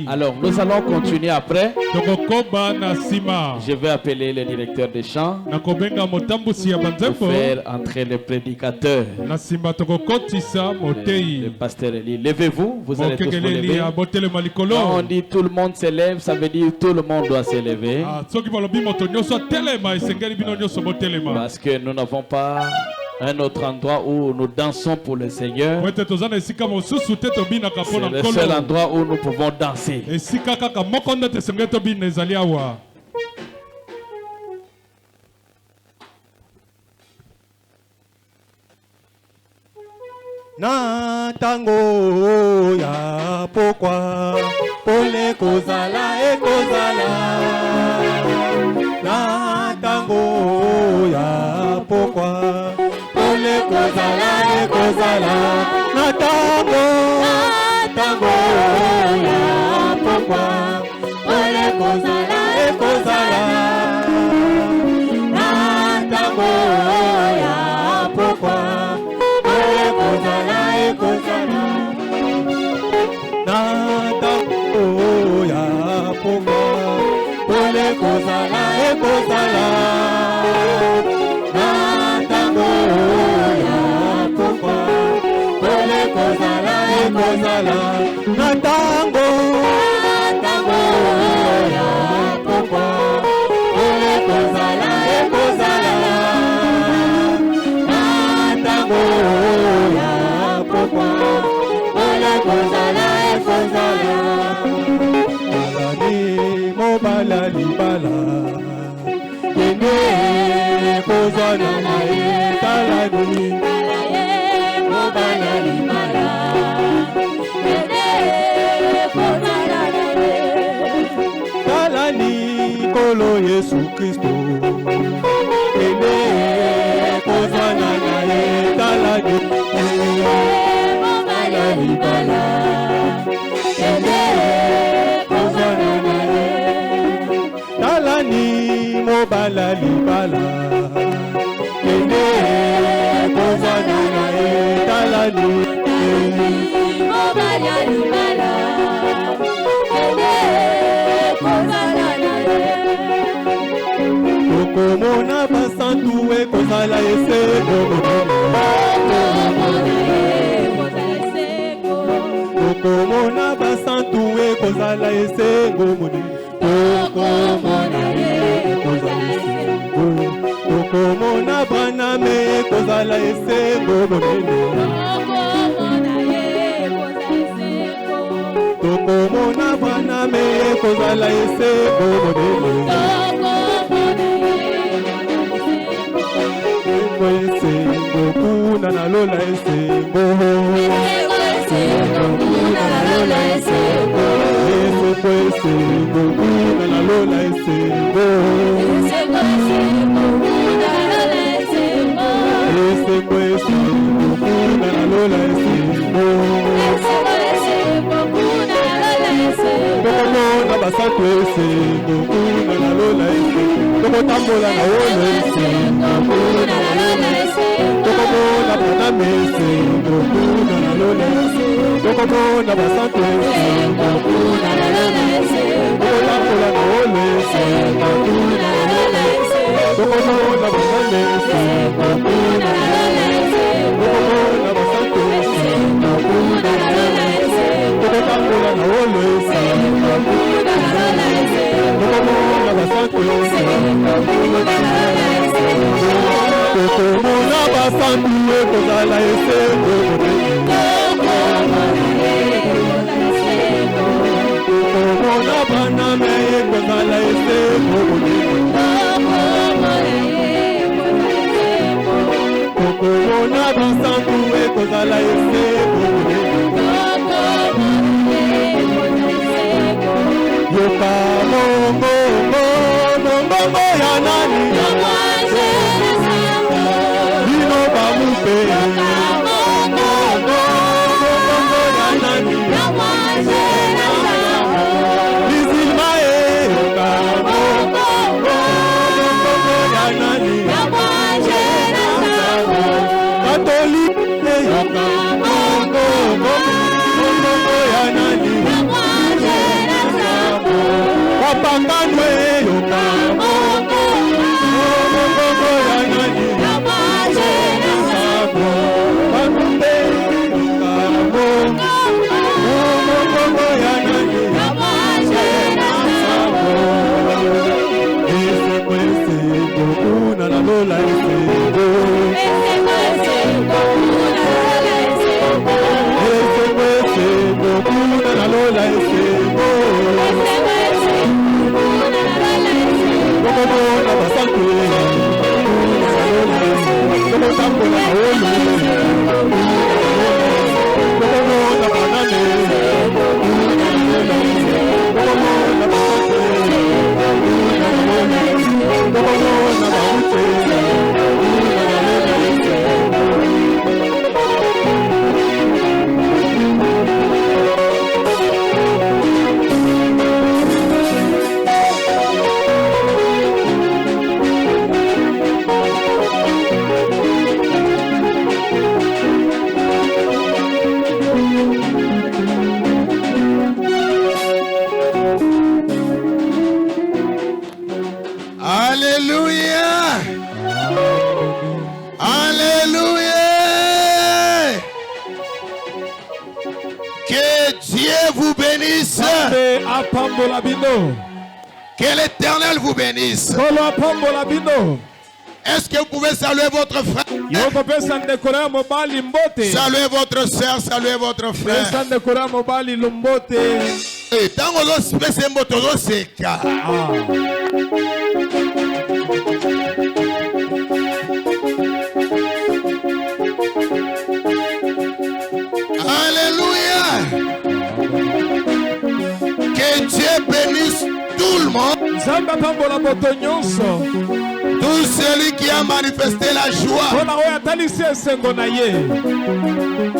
Alors, nous allons continuer après. Je vais appeler le directeur des chants pour faire entrer le prédicateur. Le pasteur Eli. Levez-vous, vous allez tous vous lever. Quand on dit tout le monde se lève, ça veut dire tout le monde doit se lever. Parce que nous n'avons pas un autre endroit où nous dansons pour le Seigneur. C'est le seul endroit où nous pouvons danser. Na tango ya pourquoi pole kozala e kozala. Na tango ya pourquoi pole kozala e kozala. Na tango ya pourquoi pole kozala e kozala. Na tango ya pourquoi kozala e kozala. Na tango ya pourquoi pole kozala e kozala. Na tango ya pourquoi pole kozala e kozala. Na tango ya pourquoi pole kozala e kozala. Mobala libala Yende kozana na ye talani. Mobala libala Yende kozana na ye talani. Kolo Yesu Kristo Yende kozana na ye talani. Mobala libala Yende kozana na ye talani. Mobala libala Yende kozana na ye talani. Mobala libala Yende kozana na ye. Tokomona basantu e kozala eseko. Tokomona basantu e kozala eseko. Tokomona bana me kozala esengo monene. Tokomona bana me kozala esengo monene. Esengo kuna na lola esengo. Esengo kuna na lola esengo. Esengo kuna na lola esengo. Tokomona basantu esengo kuna na lola esengo. Tokotambola na wolo esengo kuna na lola esengo. Tokomona bana mesengo kuna na lola esengo. Tokomona basantu esengo kuna na lola esengo. Tokotambola na wolo esengo kuna na lola esengo. Tokomona bana mesengo kuna na lola esengo. Tokomona basantu esengo kuna na lola esengo. Tokotambola na wolo esengo kuna na lola esengo. Tokomona basantu esengo kuna na lola esengo. Tokomona basantu ekozala esengo. Tokomona bana me ekozala esengo. Tokomona basantu ekozala esengo. Yoka mongo mongo ya nani. Lino bamupe. Yoka mongo mongo ya nani. Lizilmae. Yoka mongo mongo ya nani. Catholique. Yoka mongo mongo Que l'Éternel vous bénisse. Est-ce que vous pouvez saluer votre frère? Saluez votre soeur, saluez votre frère. Alléluia. Que Dieu bénisse tout le monde. Tout celui qui a manifesté la joie.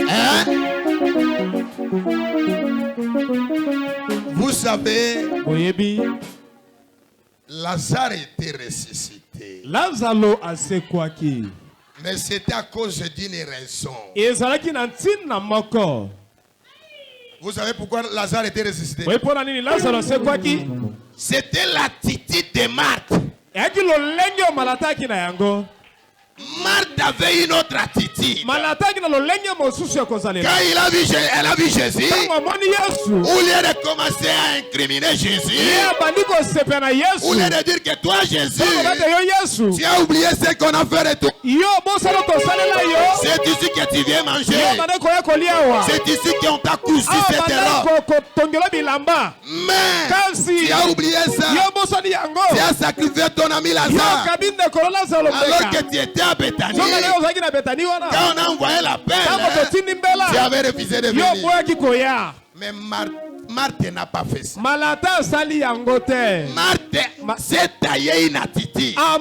Hein? Vous savez, Lazare était ressuscité. Mais c'était à cause d'une raison. Vous savez pourquoi Lazare était ressuscité? C'était l'attitude de Marthe. Marthe avait une autre attitude. Quand elle a vu Jésus, au lieu de commencer à incriminer Jésus, au lieu de dire que toi Jésus, tu as oublié ce qu'on a fait de toi. C'est ici que tu viens manger. C'est ici qu'on t'a cousu cette robe. Mais tu as oublié ça. Tu as sacrifié ton ami Lazare alors que tu étais à Béthanie. Quand on a envoyé la peine, tu avais refusé de venir. Mais Marthe n'a pas fait ça. Marthe s'est taillé une attitude. Quand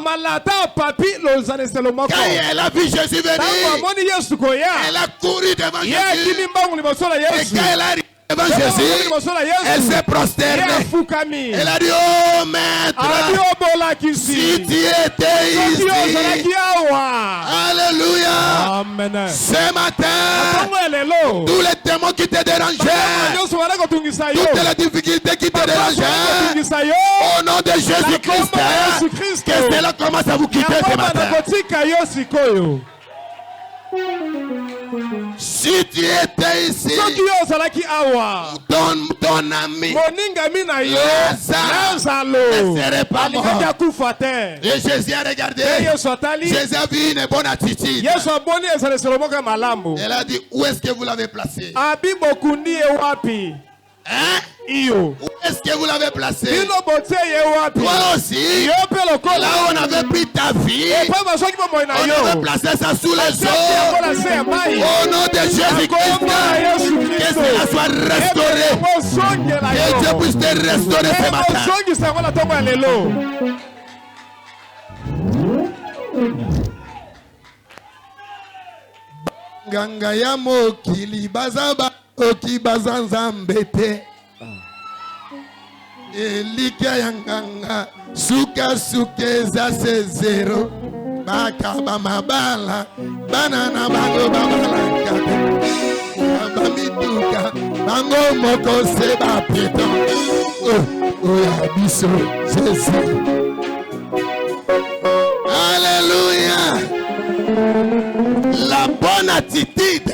elle a vu Jésus venir, elle a couru devant Jésus. Et quand elle a arrivé devant Jésus, elle s'est prosternée. Elle a dit, oh maître, si tu étais ici. Alléluia. Amen. Ce matin, tous les démons qui te dérangeaient, toutes les difficultés qui te dérangeaient, au nom de Jésus-Christ, que cela commence à vous quitter ce matin. Si tu étais ici, ton ami Lazare ne serait pas mort. Et Jésus a regardé. Jésus a vu une bonne attitude. Elle a dit, où est-ce que vous l'avez placé? Hein? Où est-ce que vous l'avez placé? Toi aussi, là où on avait pris ta vie, on avait placé ça sous les eaux. Au nom de Jésus-Christ, que cela soit restauré. Que Dieu puisse te restaurer ce matin. Ganga ya mokili bazaba oki bazanzambe te. Elike yanganga suka sukeza se zero bakaba mabala banana bango babala kate abamituka Mango moko se ba pieton. Oh ya biso Jésus. Alléluia. La bonne attitude.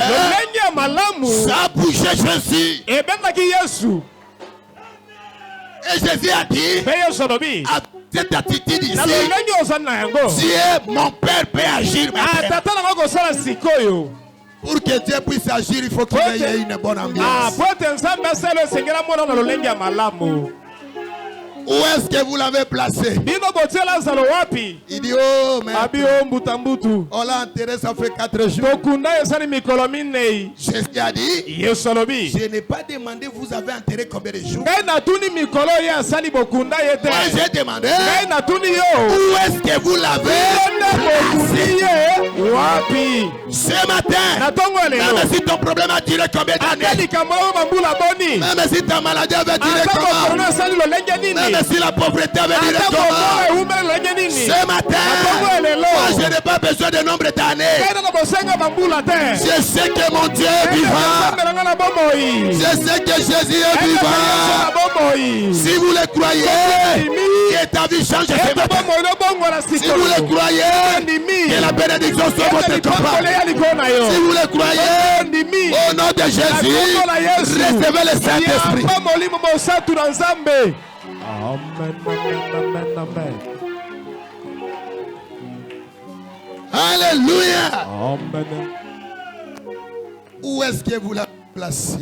Ça a bougé Jésus. Et Jésus a dit, à cette attitude ici, Dieu, mon Père, peut agir maintenant. Pour que Dieu puisse agir, il faut qu'il y ait une bonne ambiance. Où est-ce que vous l'avez placé? Il dit, oh, mais on l'a enterré, ça fait 4 jours. Jésus a dit, je n'ai pas demandé, vous avez enterré combien de jours? Moi, j'ai demandé, où est-ce que vous l'avez placé? Ce matin, même si ton problème a duré combien d'années, même si ta maladie avait duré comment, même si la pauvreté avait duré comment, ce matin, moi je n'ai pas besoin de nombre d'années. Je sais que mon Dieu est vivant. Je sais que Jésus est vivant. Si vous le croyez, que ta vie change ce matin. Si vous le croyez, que la bénédiction soit votre campagne. Si vous le croyez, au nom de Jésus, recevez le Saint-Esprit. Amen, amen, amen. Alléluia. Amen. Où est-ce que vous l'avez placé?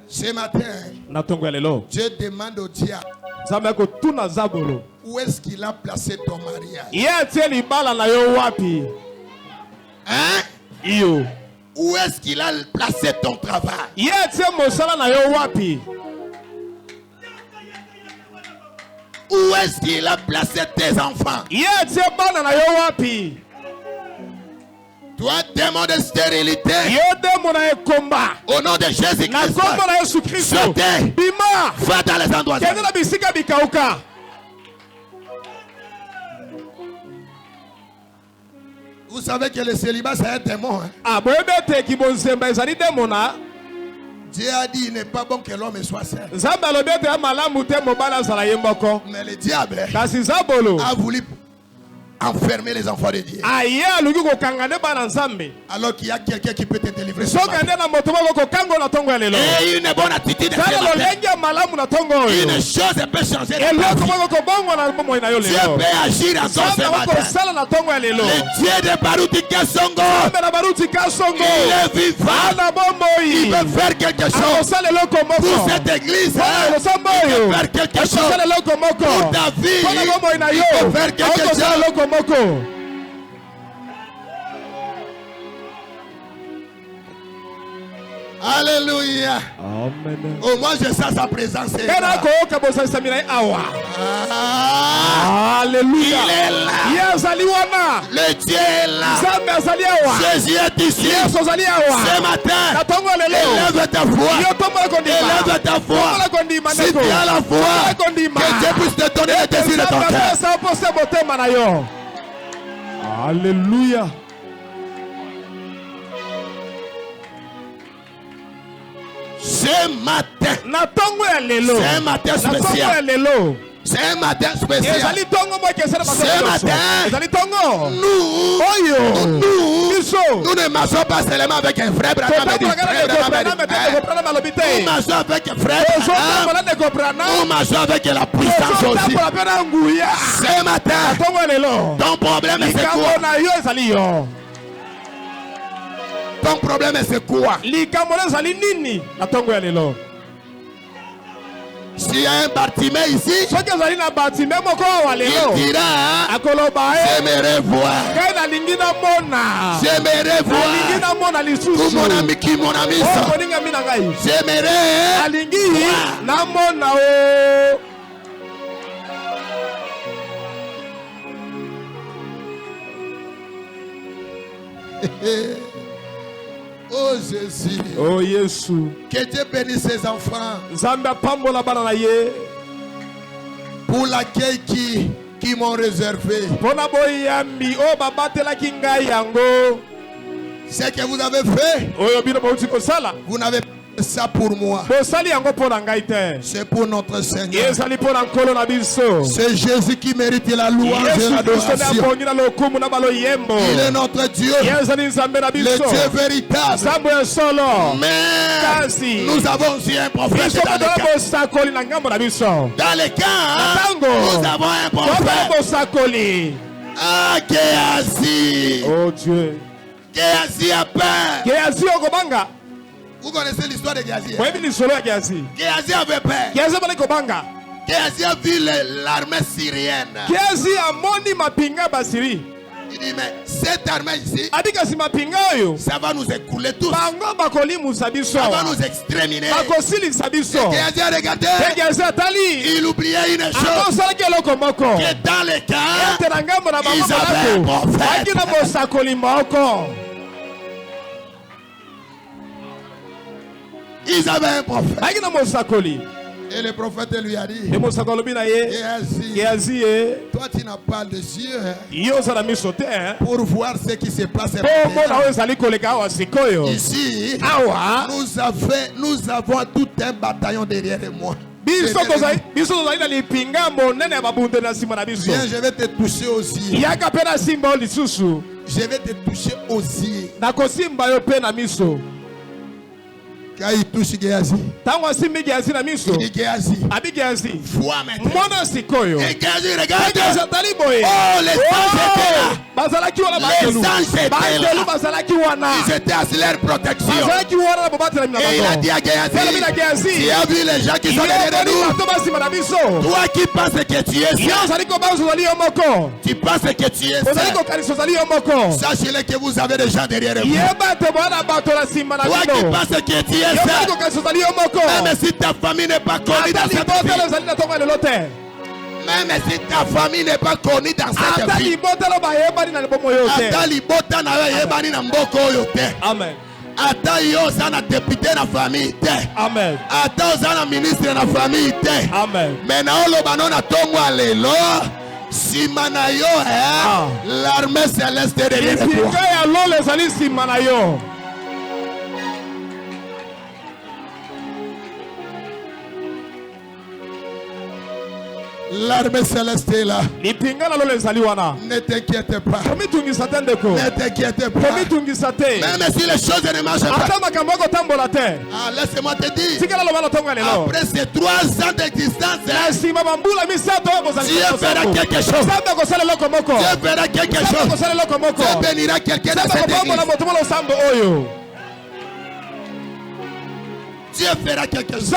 Ce matin, je demande au diable, où est-ce qu'il a placé ton mariage? Hein? Où est-ce qu'il a placé ton travail? Où est-ce qu'il a placé tes enfants? Toi, démon de stérilité, au nom de Jésus-Christ, sautez, va dans les endroits. Vous savez que le célibat c'est un démon. Hein? Dieu a dit il n'est pas bon que l'homme soit seul. Mais le diable a voulu enfermer les enfants de Dieu. Alors qu'il y a quelqu'un qui peut te délivrer. Et une bonne attitude. Une chose peut changer de ta vie. Dieu peut agir en ce matin. Le Dieu de Baruti Kasongo, il est vivant. Il peut faire quelque chose pour cette église. Il peut faire quelque chose pour ta vie. Il peut faire quelque chose. Alléluia. Amen. Oh, moi je sens sa présence. Alléluia. Il est là. Le Dieu est là. Jésus est ici. Ce matin, élève ta foi. Élève ta foi. Si tu as la foi, que Dieu puisse te donner le désir de ton cœur. Alléluia. Ce matin, c'est un matin spécial. C'est un matin spécial. Ce matin, nous ne marchons pas seulement avec un frère Branham. Nous marchons avec un frère Branham. Nous marchons avec la puissance aussi. Ce matin, ton problème c'est quoi? Ton problème c'est quoi? S'il y a un Bartimée ici, il dira, j'aimerais voir. J'aimerais voir. Tout mon ami qui mon ami sont. J'aimerais voir. Oh Jésus. Oh Jésus. Que Dieu bénisse ses enfants. Pour l'accueil qui m'ont réservé. Ce que vous avez fait, vous n'avez pas fait ça pour moi. C'est pour notre Seigneur. C'est Jésus qui mérite la louange et l'adoration. Il est notre Dieu, le Dieu véritable. Mais nous avons aussi un prophète dans les camps. Dans les camps, nous avons un prophète. Ah, Géasi. Oh Dieu. Géasi a peur. Géasi Ogobanga. Vous connaissez l'histoire de Géasi? Géasi avait peur. Géasi a vu l'armée syrienne. Géasi a moni mapinga basiri. Il dit mais cette armée ici, ça va nous écouler tous. Ça va nous exterminer. Géasi a regardé. Il oubliait une chose. Que dans les cas, ils avaient un prophète. Ils avaient un prophète. Et le prophète lui a dit, Géasi, toi tu n'as pas les yeux pour voir ce qui se passe. Ici, nous avons tout un bataillon derrière moi. Viens, je vais te toucher aux yeux. Je vais te toucher aux yeux. Quand il touche Géasi, il dit Géasi, vois maintenant. Et Géasi regarde. Oh, les anges étaient là. Les anges étaient là. Ils étaient à leur protection. Et il a dit à Géasi, tu as vu les gens qui sont derrière nous? Toi qui penses que tu es seul, tu penses que tu es seul. Sachez que vous avez des gens derrière vous. Toi qui penses que tu es même si ta famille n'est pas connue dans cette vie, même si ta famille n'est pas connue dans cette vie, Amen. Ata yo sana député na famille te. Amen. Ata sana ministre na famille te. Amen. Mena oloba na tongo alelo. Simana yo l'armée céleste derrière toi. L'armée céleste est là. Ne t'inquiète pas. Ne t'inquiète pas. Même si les choses ne marchent pas. Laisse-moi te dire. Après ces 3 ans d'existence, Dieu fera quelque chose. Dieu fera quelque chose. Dieu bénira quelqu'un dans cette église. Dieu fera quelque chose.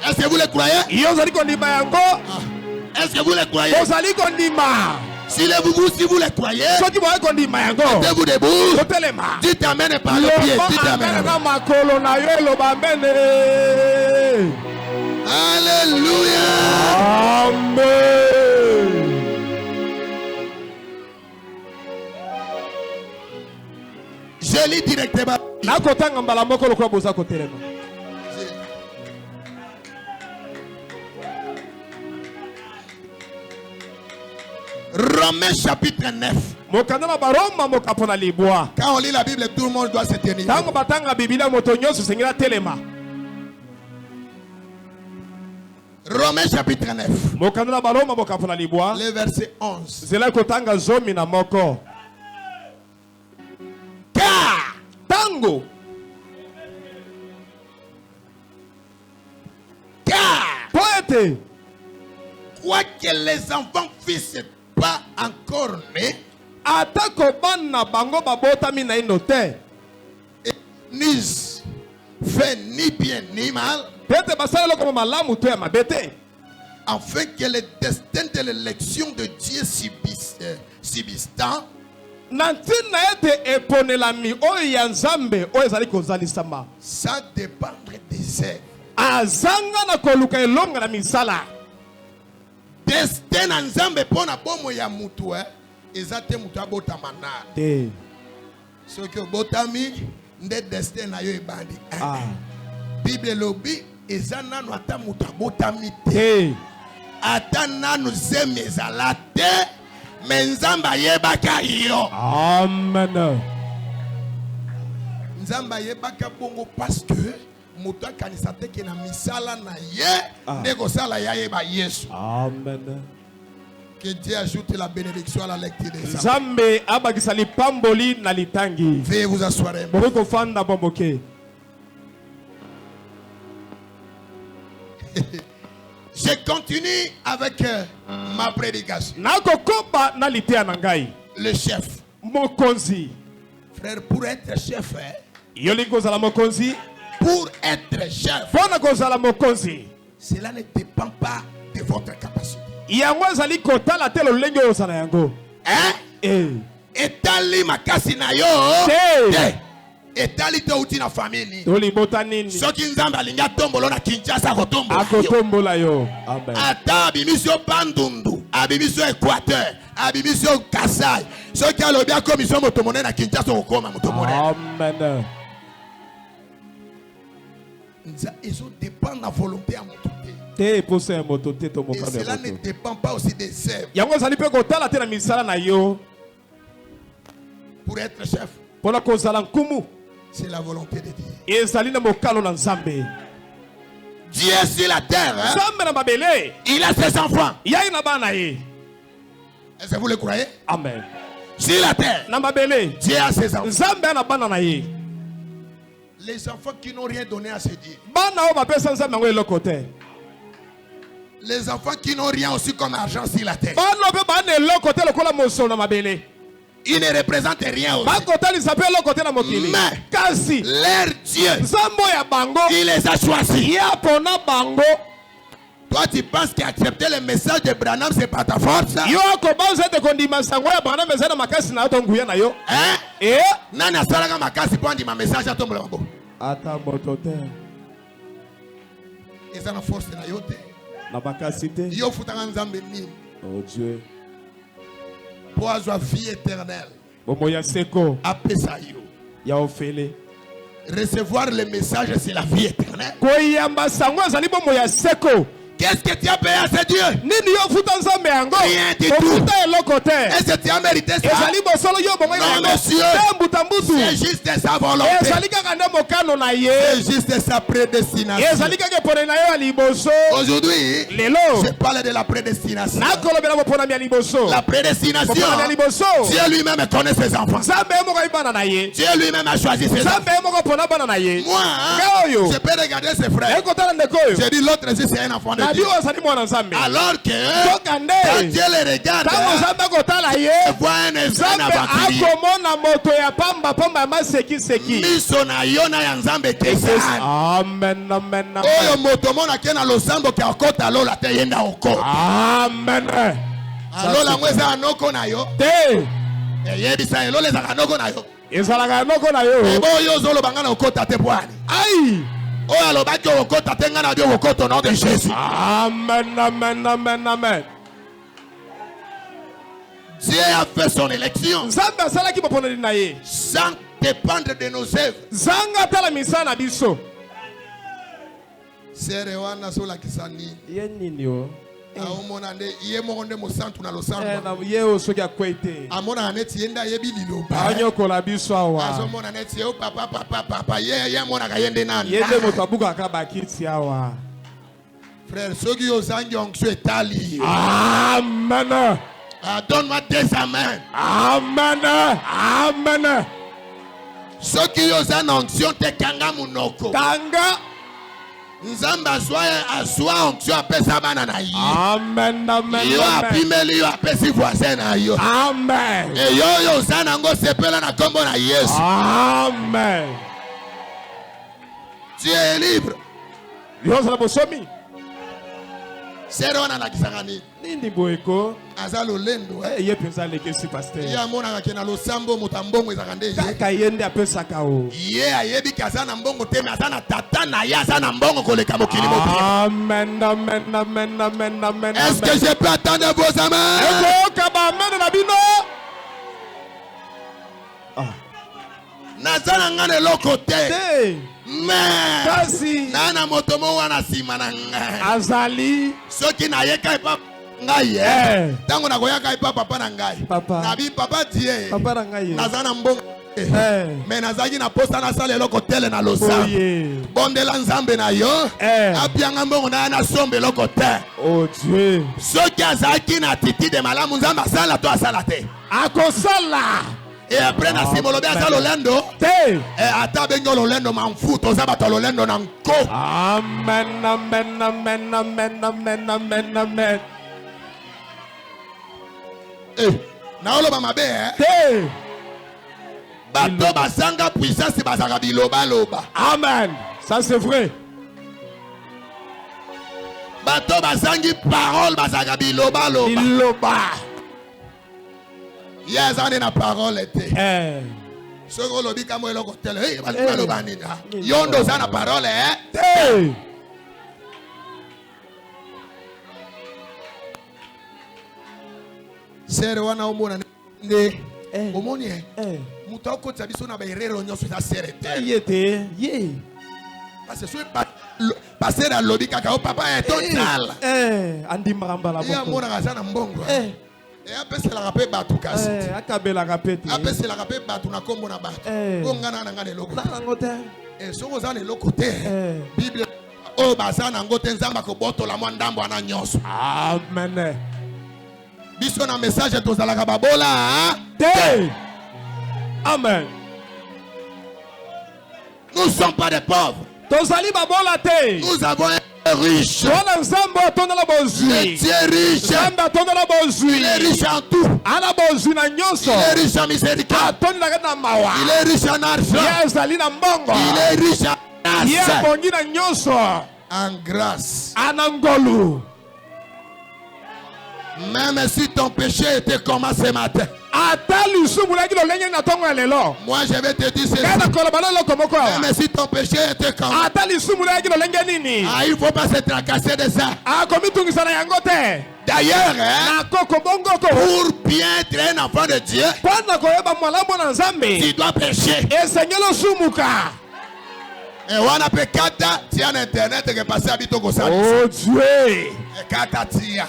Est-ce que vous le croyez? Est-ce que vous le croyez? Si vous le croyez, mettez-vous debout. Dites amen et par le pied. Dites amen. Alléluia. Amen. Je lis directement. Romains chapitre 9. Quand on lit la Bible, tout le monde doit se tenir. Romains chapitre 9. Le verset 11. Car tango. Car quoique les enfants fils pas encore nés, ni fait ni bien ni mal, afin que le destin de l'élection de Dieu subsistant sans dépendre des œuvres. Destin nzambe pona bomo ya mutu ezate mutu abotama na soki obotami nde destin na yo ebandi. Bible lobi eza nanu ata mutu abotami te, ata nanu zemi ezala te, me nzambe ayebaka yo. Amen. Nzamba yebaka bongo parce que moto kanisa teke na misala na ye ndeko sala ya yeba Yesu. Amen. Que Dieu ajoute la bénédiction à la lecture des saints. Nzambe abakisali pamboli na litangi. Veuillez vous asseoir. Boko fanda bomboke. Je continue avec ma prédication. Le chef. Mokonzi. Frère, pour être chef, pour être chef, cela ne dépend pas de votre capacité. Hein? Etali makasi na yo. Etali te uti na famille. Soki nzamba linga tombolo na Kinshasa kotombola yo. Ata abimisio Bandundu, abimisio Équateur, abimisio Kasai. Soki alobi a commission motomone na Kinshasa okoma motomone. Amen. Ils dépend de la volonté à mototé. Et cela ne dépend pas aussi des œuvres. Pour être chef, c'est la volonté de Dieu. Dieu est sur la terre. Hein? Il a ses enfants. Est-ce que vous le croyez? Amen. Sur la terre, Dieu a ses enfants. Les enfants qui n'ont rien donné à ce Dieu. Les enfants qui n'ont rien aussi comme argent sur la terre. Ils ne représentent rien aussi. Mais leur Dieu, il les a choisis. Toi, tu penses qu'accepter le message de Branham, c'est pas ta force? Hein? Nana Salaga Makasi pour dire ma message à ton blanco. Et ça, la force de la yote. La capacité. Yo futanga nzambe ni. Oh Dieu. Pour avoir vie éternelle. Bomoya seko. Apesa yo. Ya ofele. Recevoir le message, c'est la vie éternelle. Koyamba sangwa zali bomoya seko. Qu'est-ce que tu as payé à ce Dieu? Rien du tout. Est-ce que tu as mérité ça? Non, monsieur. C'est juste sa volonté. C'est juste sa prédestination. Aujourd'hui, je parle de la prédestination. La prédestination. Dieu lui-même connaît ses enfants. Dieu lui-même a choisi ses enfants. Moi, je peux regarder ses frères. J'ai dit l'autre, c'est un enfant de Dieu. Alors que quand Dieu les regarde, il voit un esprit aventurier. Misona yona ya nzambe kesani. Amen, amen, amen. Oyo motomona kena losambo ke akota lola te yenda okota. Amen. Alola mweza anoko na yo. Te. Yebisa elole za kanoko na yo. Ezalaka noko na yo. Ebo yo zolo bangana okota te bwani. Aïe. Oh alors baki okota te ngana bio okota au nom de Jésus. Amen, amen, amen, amen. Dieu a fait son élection sans dépendre de nos œuvres. Sere wana sola kisani. Yenini aomona nde ye mokonde mosantu na losambo. Ye osoki akwete. Amona neti yenda yebi liloba. Anyokola biso awa. Azomona neti yo papa ye mona kayende nani. Yende moto abuka kabakiti awa. Frère, soki ozangi onction etali. Amen. Donne-moi tes amens. Amen. Amen. Soki ozangi onction te kanga munoko. Kanga. Nzamba aswa onction apesa bana na yi. Amen, amen. Yo apimeli yo apesi voisin na yo. Amen. E yo ozana ngo sepela na kombo na Yesu. Amen. Tu es libre. Yo sala bosomi. Sero wana na kisangani. Nindi boeko. Azalo lendo ye pensa leke si pasteur. Ya mona ka kena losambo mutambongo ezakande ye. Kaka yende apesa kao. Ye ayebi kazana mbongo teme azana tata na ya azana mbongo koleka mokili mopi. Amen, amen, amen, amen, amen. Est-ce que je peux attendre vos amens? Eko kaba amen na bino. Nazana ngane lokote. Mais kasi nana motomo wana sima na nga. Azali. Soki na ye kai papa ngai tango na koyaka ipa papa na ngai. Papa. Na bi papa die. Papa na ngai. Nazana mbongo. Mais nazaki na posta na sala eloko tele na losa. Bondela nzambe na yo. Apianga mbongo na sombe eloko te. Oh Dieu. Soki azaki na titi de malamu nzambe asala to asala te. Akosala. Et après na simolobe asa lolendo. Te. Ata bengo lolendo manfuto za bato lolendo na nko. Amen, amen, amen, amen, amen, amen, amen. Naoloba mabe Te. Bato basanga puissance bazaka biloba loba. Amen. Ça c'est vrai. Bato basangi parole bazaka biloba loba. Biloba. Yes, on est na parole était. Soko lobi kamo eloko tele. Hey, baloba nini? Yondo za na parole Te. Sere wana omona ne. Omoni muta okotsa biso na ba erreur nyonso za sere te. Yete. Ye. Parce que passer à lobi kaka papa est total. Andi maramba la bongo. Ya mona kazana mbongo. Et apese la rapé batu kasi. Akabela rapete. Apese la rapé batu na kombo na batu. Ngana na ngane loko. Et soko za ne loko te. Bible o bazana ngote nzamba ko boto la mwandambo ana nyonso. Amen. Biso na message to zalaka babola. Te. Amen. Nous ne sommes pas des pauvres. Nous avons un riche. Le Dieu est riche. Il est riche en tout. Il est riche en miséricorde. Il est riche en argent. Il est riche en grâce. En grâce. Même si ton péché était comme ce matin. Moi je vais te dire ceci. Même si ton péché était comme il ne faut pas se tracasser de ça. D'ailleurs, pour bien être un enfant de Dieu, tu dois pécher. Et on a fait kata, tu as internet qui est passé à Bitoko. Oh Dieu. Et kata tia.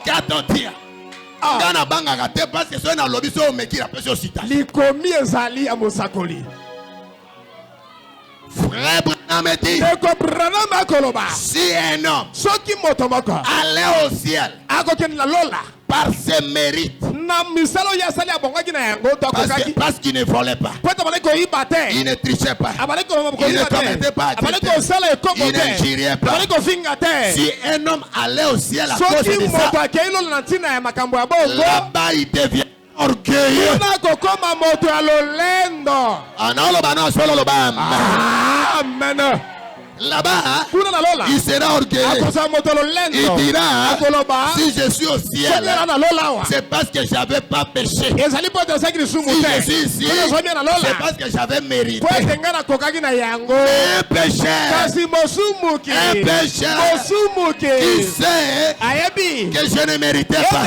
Katotia. Kana banga kate parce que c'est un lobby so meki la pression sita. Likomi ezali ya mosakoli. Frère Branham dit. Si un homme allait au ciel par ses mérites, parce qu'il ne volait pas, il ne trichait pas, il ne commettait pas, il n'injuriait pas. Si un homme allait au ciel à cause de ça, là-bas il devient orgueilleux. Amen. Là-bas, il sera orgueilleux. Il dira, si je suis au ciel, c'est parce que je n'avais pas péché. Si je suis ici, c'est parce que j'avais mérité. Un pécheur qui sait que je ne méritais pas.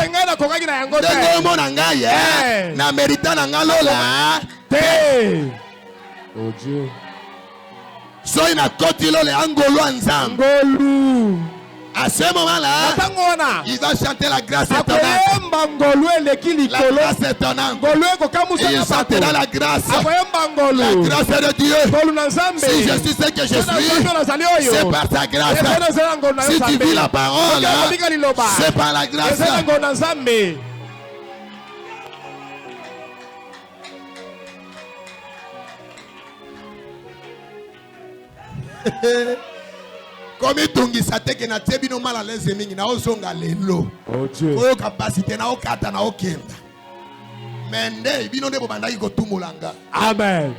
Oh Dieu. Soy na kotilo le angolo nzambe. À ce moment-là, il va chanter la grâce étonnante. La grâce étonnante. Et il chantera la grâce. La grâce de Dieu. Si je suis ce que je suis, c'est par ta grâce. Si tu vis la parole, c'est par la grâce. Comme tungisa teke na tebino mal à l'aise mingi na ozonga lelo. Oh Dieu. Oyo capacité na okata na okenda. Mende bino de bobandaki ko tumulanga. Amen.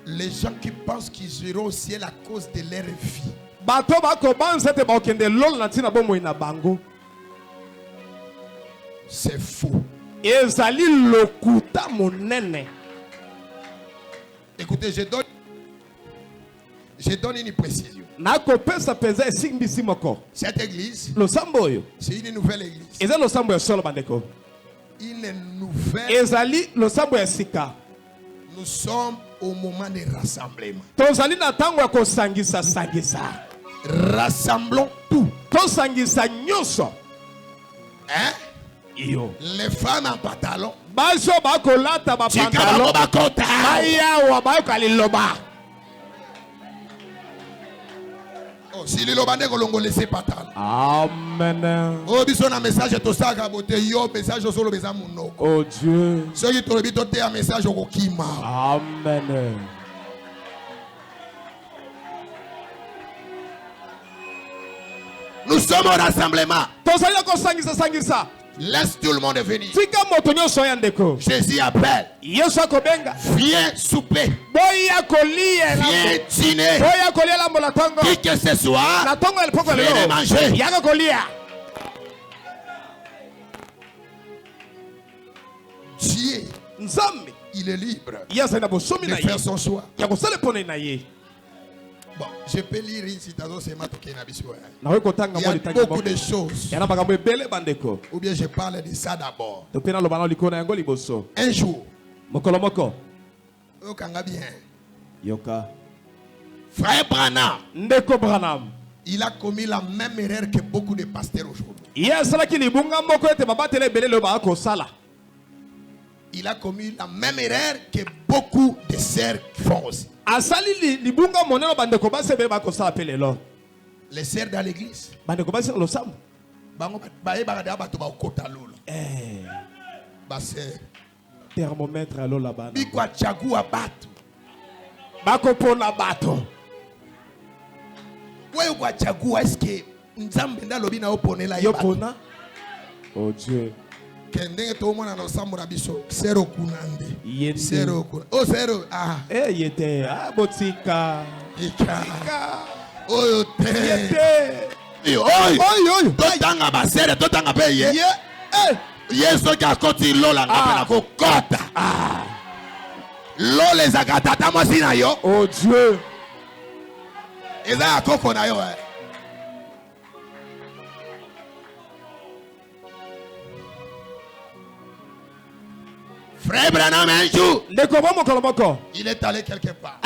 Les gens qui pensent qu'ils iront au ciel à cause de leur vie. Bato bako banza te bakende lol na tina bomo ina bango. C'est faux. Ezali lokuta monene. Écoutez, je donne une précision. Nako pesa pesa esimbisi moko. Cette église, c'est une nouvelle église. Ezali losambo ya solo bandeko. Une nouvelle. Ezali losambo ya sika. Nous sommes au moment des rassemblements. Tozali na tango ya kosangisa sangisa. Rassemblons tout. Hein? Les femmes en pantalon. Oh, si les lobane kolongo laisser pantalon. Amen. Oh, biso na message to saka bote yo message solo beza munoko. Oh Dieu. Ceux qui te bito te un message au kima. Amen. Nous sommes au rassemblement. Laisse tout le monde venir. Jésus appelle. Viens souper. Viens dîner. Qui que ce soit, viens manger. Dieu, il est libre de faire son choix. Bon, je peux lire ici dans ce matin. Il y a beaucoup de choses. Ou bien je parle de ça d'abord. Un jour, Frère Branham, il a commis la même erreur que beaucoup de pasteurs aujourd'hui. Il a commis la même erreur que beaucoup de sœurs font aussi. Les sœurs dans l'église. Thermomètre à l'eau là-bas. Est-ce que oh Dieu. Oh zero ah yete ah botika oh totanga basere totanga pe ye yeso ka koti lola ngapela ko kota lole zakata tamasina yo oh Dieu eza koko na yo Frère Branham un jour, il est allé quelque part.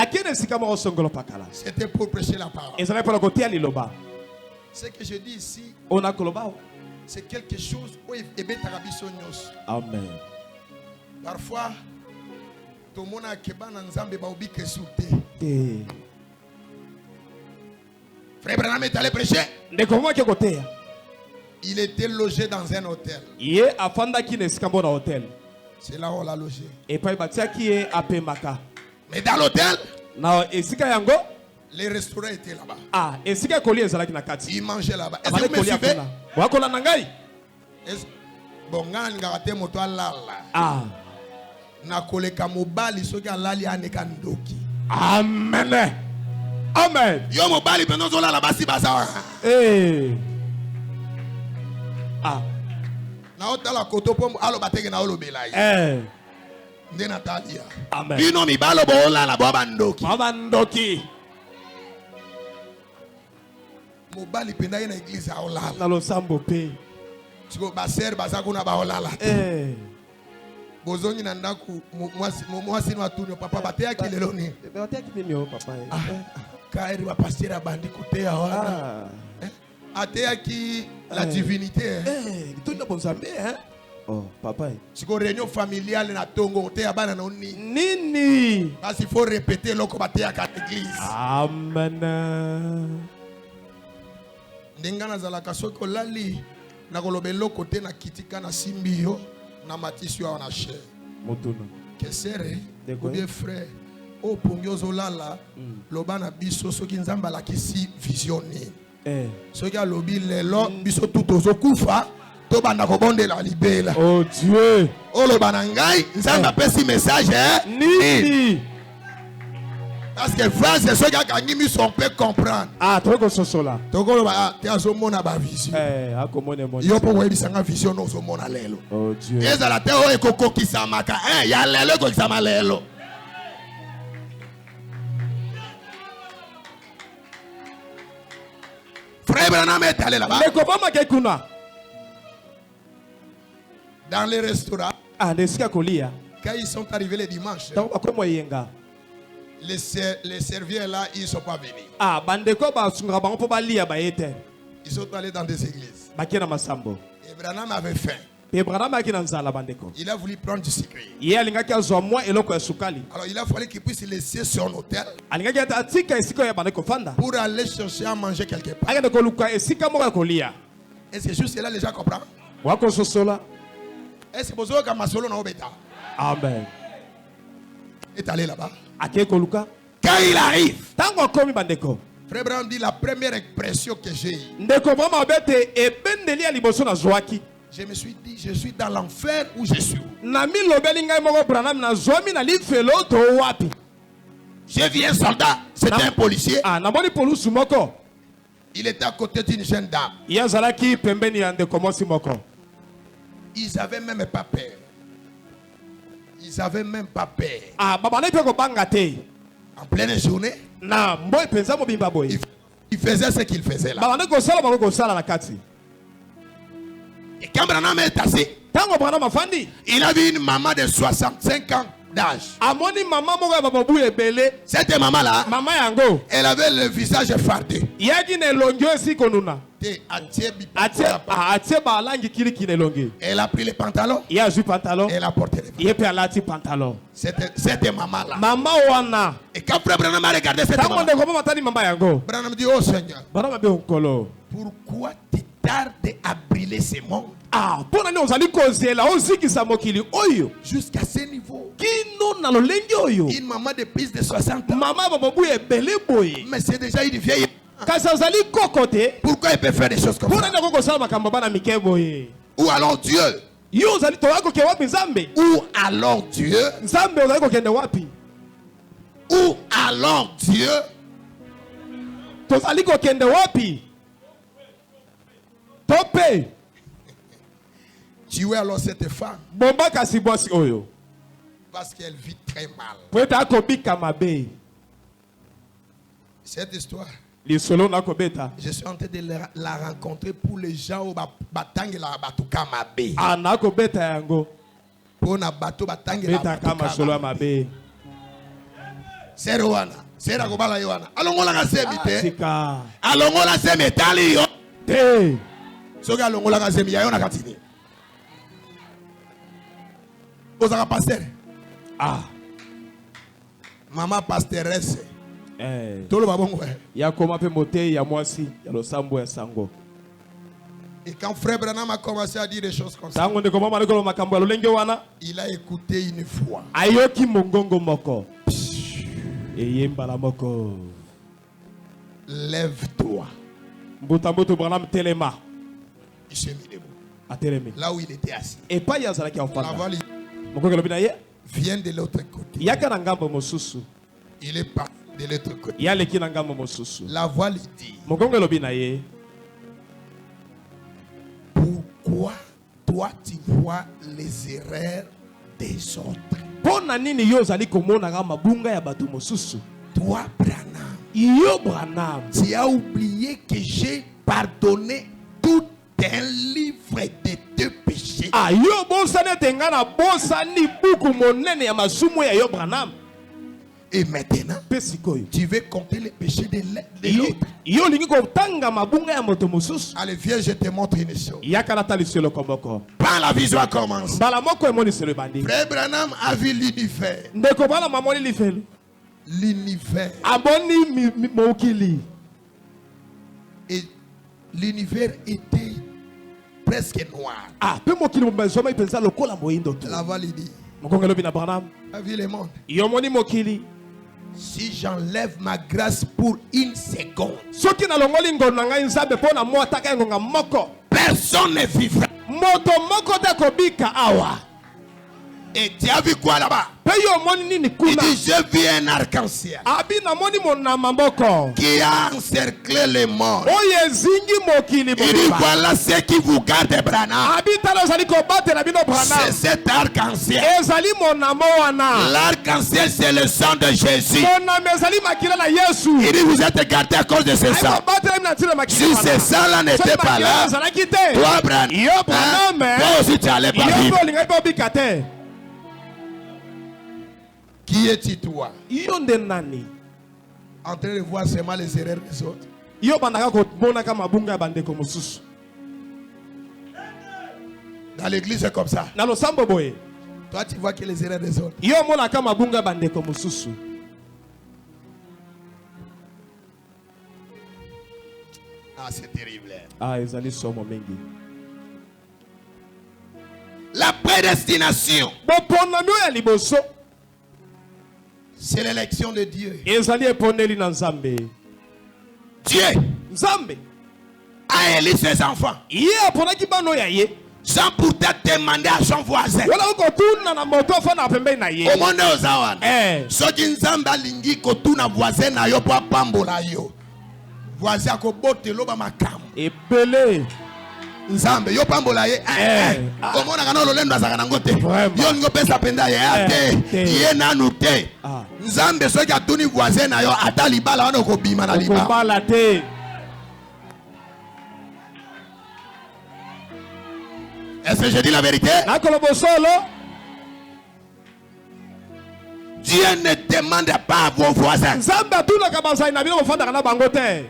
C'était pour prêcher la parole. Ce que je dis ici, c'est quelque chose où il est Amen. Parfois, tout le monde a keban nzambe ba obi kesoute. Frère Branham est allé prêcher. Il était logé dans un hôtel. C'est là où on l'a logé. Mais dans l'hôtel, les restaurants étaient là-bas. Ils mangeaient là-bas. Est-ce que vous me suivez? Bon, Amen. Amen. Yo mobali pendant zola la basi basa. Na otala koto pom alo bateke na olo belai. Nde Natalia. Amen. Bino mi balo bola la baba ndoki. Baba ndoki. Mobali penda na église a olala. Na lo sambo pe. Siko baser basa kuna ba olala. Bozongi na ndaku mwasi no atunyo papa batea kilelo ni. Batea kilelo papa. Kairi ba pasteur bandi kotea wana. Atea qui la divinité. Tout le bon samedi hein. Oh papa. Si ko réunion familiale na tongo te abana na nini. Nini. Parce qu'il faut répéter loko batea ka église. Amen. Ndengana zala kasoko lali na kolobelo kote na kitika na simbio na matisio na chair. Motono. Que sere ou bien frère o pongyozo lala lobana biso soki nzamba la kisi visioni. Soki alobi lelo biso tutozo kufa to banda ko bondela libela. Oh Dieu. O lobana ngai nzamba pesi message Nini. Parce que France c'est soki akangimi son peut comprendre. Toko sosola. Toko ba te azomona ba vision. Akomone mona. Yo po webisanga vision no zomona lelo. Oh Dieu. Ezala te o ekokokisa maka ya lelo ko kisama lelo. Frère Branham est allé là-bas. Dans les restaurants. Quand ils sont arrivés le dimanche, Les serviteurs là, ils ne sont pas venus. Ah, bandeko ba sunga bango po ba lia ba yete. Ils sont allés dans des églises. Ba kena masambo. Et Branham avait faim. Pe Branham akina nzala bandeko. Il a voulu prendre du sucre. Ye alinga kia zo moi eloko ya sukali. Alors il a fallu qu'il puisse laisser son hôtel. Alinga kia ta tika esiko ya bandeko fanda. Pour aller chercher à manger quelque part. Aka de luka esika mo ko lia. Est-ce que juste là les gens comprennent? Wako sosola. Est-ce que besoin que masolo na obeta? Amen. Est allé là-bas. Ake ko luka. Quand il arrive, Tango komi bandeko. Frère Branham dit la première impression que j'ai eue. Ndeko mama bete e bendeli ali boso na zwaki. Je me suis dit, je suis dans l'enfer où je suis. Na mi lobeli ngai moko Branham na zomi na li felo to wapi. J'ai vu un soldat, c'était un policier. Ah, na moni polusu moko. Il était à côté d'une jeune dame. Ya zalaki pembeni ya ndeko mosi moko. Ils avaient même pas peur. Ils avaient même pas peur. Ah, baba na peko banga te. En pleine journée, Na mboy penza mo bimba boy. il faisait ce qu'il faisait là. Baba na ko sala bango ko sala na kati. Et quand Branham est assis, Tango Branham afandi. il a vu une maman de 65 ans d'âge. Amoni mama moko ya baba bu ebele. Cette maman-là, Mama yango. elle avait le visage fardé. Yaki ne longyo esi konuna. Atie ba langi kiriki ne longi. Elle a pris les pantalons. Ya ju pantalon. Elle a porté les pantalons. Yepe alati pantalon. Cette maman-là. Mama wana. Et quand Frère Branham a regardé cette Tango maman, ndeko mama tani mama yango. Branham dit, oh Seigneur, Branham be onkolo. pourquoi tu tardes à brûler ce monde Ah, pona ni ozali kozela ozikisa mokili oyo. jusqu'à ce niveau? Kino na lolenge oyo. Une maman de plus de 60 ans. Mama baba bu ebele boye. Mais c'est déjà une vieille. Kasi ozali kokote. Pourquoi elle peut faire des choses comme Pona ça? ndeko kosala makambo bana mike boye. Ou alors Dieu. Yo ozali to wako ke wapi nzambe? Ou alors Dieu. Nzambe ozali kokende wapi? Ou alors Dieu. Tozali kokende wapi? Tope. Tu es alors cette femme Bomba kasi bosi oyo. parce qu'elle vit très mal. Pweta akobika mabe. Cette histoire, Lisolo na kobeta. je suis en train de la rencontrer pour les gens au batangi la batuka mabe. Ana kobeta yango. Pour na bato batangi la Beta kama solo batuka mabe. mabe. Serowana, sera kobala yowana. Alongola ka semite. Sika. Alongola semite ali yo. Te. Soka alongola ka semite yo na katini. Ozaka pasteur. Ah. Maman pastoresse. Eh. Tolo babongo. Ya koma pe mote ya mwasi ya losambo ya sango. Et quand Frère Branham a commencé à dire des choses comme ça, Sango ndeko mama ndeko makambo ya lolenge wana. il a écouté une fois. Ayoki mongongo moko. Eyemba la moko. Lève-toi. Mbuta mbuto Branham telema. Il s'est mis debout. Atelemi. Là où il était assis. Et pas ya zalaki ofanda. Avant, il Moko lobina ye. vient de l'autre côté. Yaka na ngambo mosusu. Il est parti de l'autre côté. Ya leki na ngambo mosusu. La voix lui dit, Mokongo lobina ye. pourquoi toi tu vois les erreurs des autres? Pona nini yo zali komona nga mabunga ya bato mosusu. Toi, Branham, Yo Branham. tu as oublié que j'ai pardonné tout un livre de tes péchés. Ah yo bosane tenga na bosani buku monene ya masumu ya yo Branham. Et maintenant, Pesikoyo. tu veux compter les péchés de l'autre. Yo lingi ko tanga mabunga ya moto mosusu. Allez, viens, je te montre une chose. Yaka na tali selo komoko. Quand la vision a commencé, Bala moko emoni selo bandi. Frère Branham a vu l'univers. Ndeko bala mamoni lifelo. L'univers. Aboni mokili. Et l'univers était presque noir. Ah, pe mokili mbazoma ipenza lokola moindo to. La voix lui dit, Mokongo lobi na Branham. a vu le monde. Yo moni mokili. Si j'enlève ma grâce pour une seconde, Soki na longoli ngono na ngai nzambe pona mo ataka ngonga moko. personne ne vivra. Moto moko te kobika awa. Et tu as vu quoi là-bas? Pe yo moni nini Il kuna. dit, j'ai vu un arc-en-ciel Abi na moni mona mamboko. qui a encerclé les morts. Oye zingi mokili Il dit, bobiba. voilà ce qui vous garde, Branham. Abi talo zali ko batela bino C'est Branham. cet arc-en-ciel. Ezali mona mo wana. L'arc-en-ciel, c'est le sang de Jésus. Mona mezali makila na Yesu. Il dit, vous êtes gardés à cause de ce Ay sang. ko batela mina tina makila. Si ce sang-là n'était pas là, toi, Branham, Yo Branham. toi aussi, tu n'allais pas Yo vivre. linga ko bika te. Qui es-tu toi? Yonde nani. En train de voir seulement les erreurs des autres. Yo banaka ko bonaka mabunga bandeko mususu. Dans l'église c'est comme ça. Na lo sambo boye. Toi tu vois que les erreurs des autres. Yo mona kama mabunga bandeko mususu. Ah c'est terrible. Ah ezali somo mengi. La prédestination. Boponami ya liboso. C'est l'élection de Dieu. Ezali eponeli na Nzambe. Dieu Nzambe a élu ses enfants. Ye aponaki bano ya ye. Sans pourtant demander à son voisin. Wala ko tuna na moto fa na pembe na ye. Au monde aux awan. Soki Nzambe alingi ko tuna voisin na yo po pambola yo. Voisin ko botelo ba makam. Ebele. Nzambe yo pambola ye. Omona kana lolendo azaka nango te. Yo ngo pesa penda ye ate. Ye nanu te. Nzambe soki atuni voisin na yo ata libala wana ko bima na libala. Ko bala te. Est-ce que je dis la vérité? Dieu ne demande pas à vos voisins.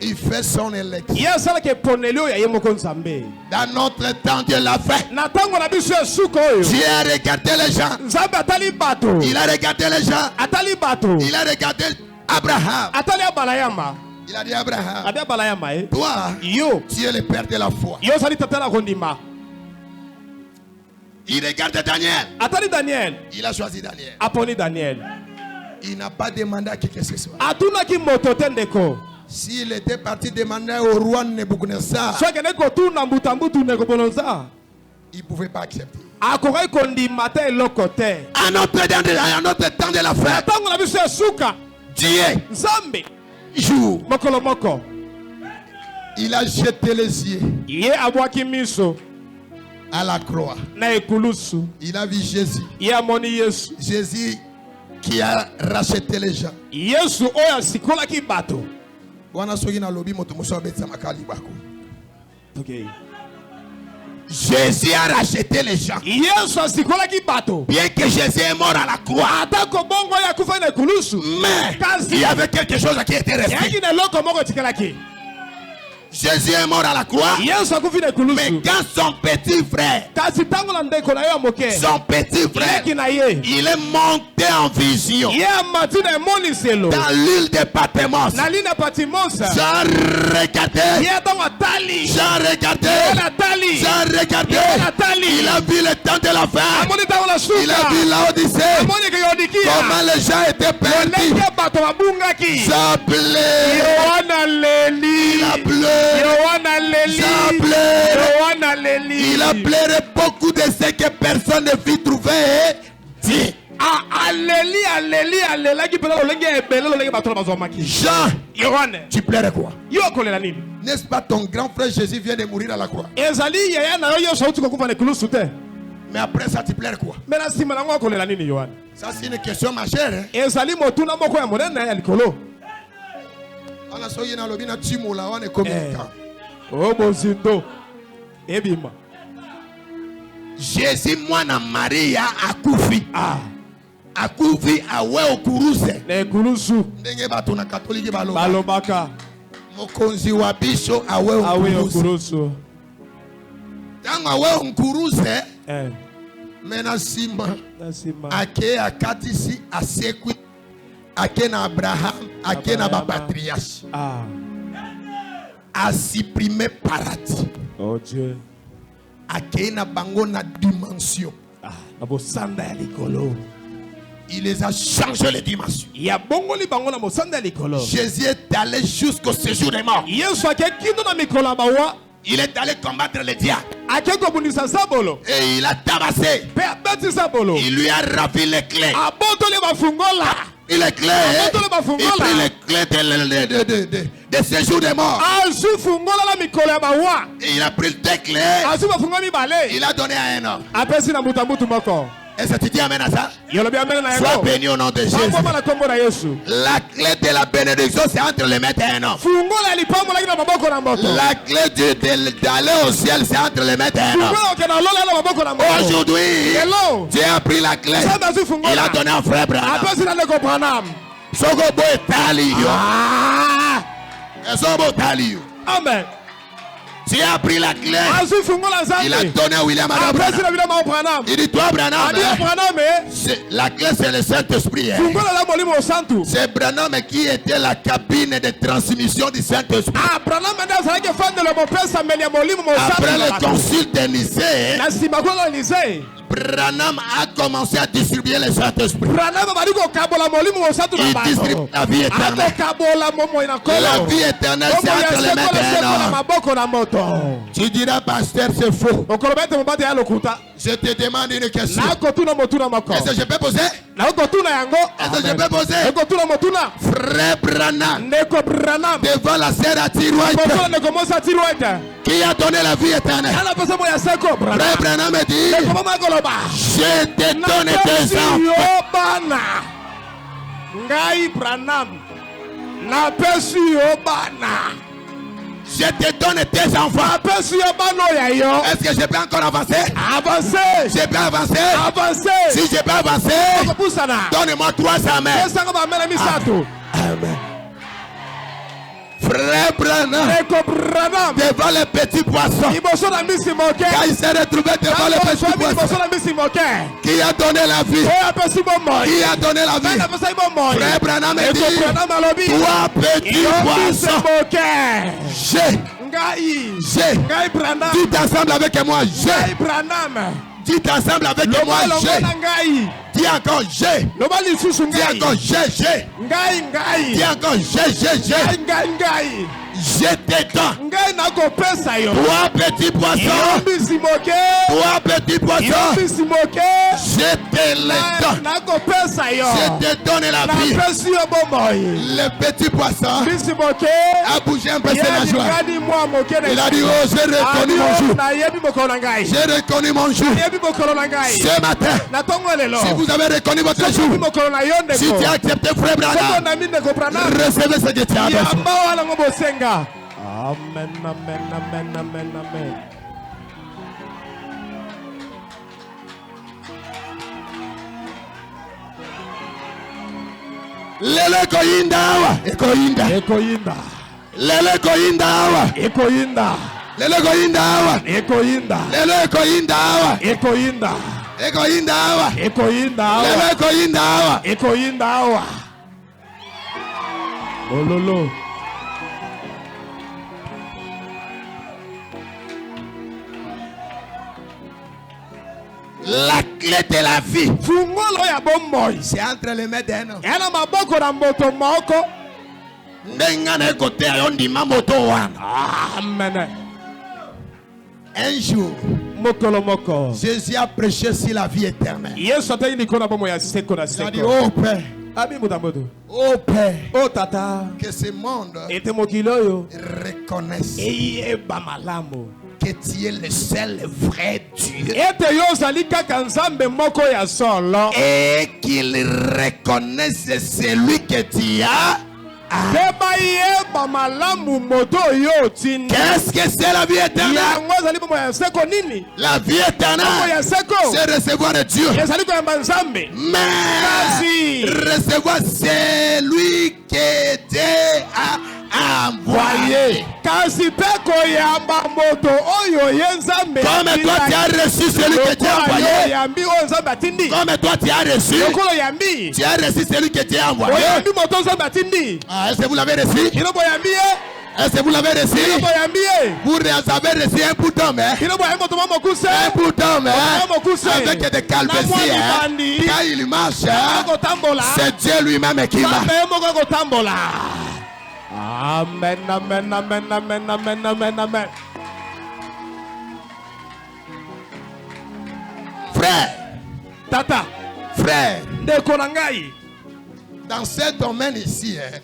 Il fait son élection. Dans notre temps, Dieu l'a fait. Dieu a regardé les gens. Il a regardé les gens. Il a regardé Abraham. Il a dit Abraham, toi, tu es le père de la foi. Il regarde Daniel. Il a choisi Daniel. Il n'a pas demandé à qui que ce soit. S'il était parti demander au roi Nebuchadnezzar, il ne pouvait pas accepter. À notre temps de la fête, Dieu joue. Il a jeté les yeux à la croix. Il a vu Jésus. Jésus qui a racheté les gens. Jésus a racheté les gens. Bien que Jésus est mort à la croix, mais il y avait quelque chose qui était resté. Jésus est mort à la croix. Mais quand son petit frère, il est monté en vision dans l'île de Patmos. Jean regardé. Il a vu le temps de la fin. Il a vu l'Odyssée. Comment les gens étaient perdus. Jean pleurait. Il a pleuré. Il a pleuré beaucoup de ce que personne ne fit trouver. Dit Jean, tu pleurais quoi? N'est-ce pas ton grand frère Jésus vient de mourir à la croix? Mais après ça, tu pleures quoi? Ça, c'est une question majeure. Jésus mwana Maria akufi. Akufi awe okuruze. Ndenge bato na katoliki balobaka. Mokonzi wa biso awe okuruze. Tango awe okuruze. Mena simba. Ake akatisi asekwi. Ake na Abraham, ake na bapatriarche. A supprimé paradis. Oh Dieu. Ake na bango na dimension. Il les a changé les dimensions. Jésus est allé jusqu'au séjour des morts. Il est allé combattre les diables. Et il a tabassé. Il lui a ravi les clés. Il est clair. Il prit les clés de séjour des morts. Et il a pris les clés. Il a donné à un homme. Est-ce que tu dis amen à ça? Sois béni au nom de Jésus. La clé de la bénédiction, c'est entre les mains d'un homme. La clé d'aller au ciel, c'est entre les mains d'un homme. Aujourd'hui, Dieu a pris la clé. Il a donné à frère Branham. Sogobo est talio. Amen. Dieu a pris la clé. Il a donné à William Branham. Il dit, toi Branham, la clé c'est le Saint-Esprit. C'est Branham qui était la cabine de transmission du Saint-Esprit. Après le concile de Nicée, Branham a commencé à distribuer le Saint-Esprit. Il distribue la vie éternelle. La vie éternelle, c'est entre les mains d'un homme. Tu diras, pasteur, c'est faux. Je te demande une question. Est-ce que je peux poser? Est-ce que je peux poser? Frère Branham, devant la sœur à Tirouette, qui a donné la vie éternelle. Frère Branham me dit, je te donne tes enfants. Je te donne tes enfants. Est-ce que je peux encore avancer? Je peux avancer? Si je peux avancer, donne-moi 300 mètres. Amen. Frère Branham, devant les petits poissons, quand il s'est retrouvé devant les petits poissons, qui a donné la vie? Qui a donné la vie? Frère Branham me dit, toi petits poissons, j'ai. Dites ensemble avec moi, j'ai. Dites ensemble avec moi, j'ai. Dis encore j'ai. Dis encore j'ai. Dis encore j'ai. Je t'étends. Toi petit poisson. Toi petit poisson. Je te l'étends. Je te donne la vie. Le petit poisson a bougé un peu de la joie. Il a dit, oh, j'ai reconnu mon jour. J'ai reconnu mon jour. Ce matin, si vous avez reconnu votre jour, si tu as accepté frère Branham, recevez ce que tu as besoin. Amen, amen, amen, amen, amen. Lele koyinda awa. Ekoyinda. Lele koyinda awa. Ekoyinda. Lele koyinda awa. Ekoyinda. Lele koyinda awa. Ekoyinda. Ekoyinda awa. Ekoyinda awa. Lele koyinda awa. Ekoyinda awa. Ololo. La clé de la vie, c'est entre les mains d'un homme. Amen. Un jour, Jésus a prêché sur la vie éternelle. Il a dit, oh Père, oh Père, oh Tata, que ce monde reconnaisse que tu es le seul vrai Dieu. Et qu'il reconnaisse celui que tu as. Qu'est-ce que c'est la vie éternelle? La vie éternelle, c'est recevoir Dieu. Mais recevoir celui que Dieu a envoyé. Comme toi tu as reçu celui que Dieu a envoyé. Comme toi tu as reçu celui que Dieu a envoyé. Est-ce que vous l'avez reçu? Est-ce que vous l'avez reçu? Vous avez reçu un bouton, un bouton, avec des calvities. Quand il marche, c'est Dieu lui-même qui marche. Amen, amen, amen, amen, amen, amen, amen. Frère, Tata, frère, de Konangai. dans ce domaine ici,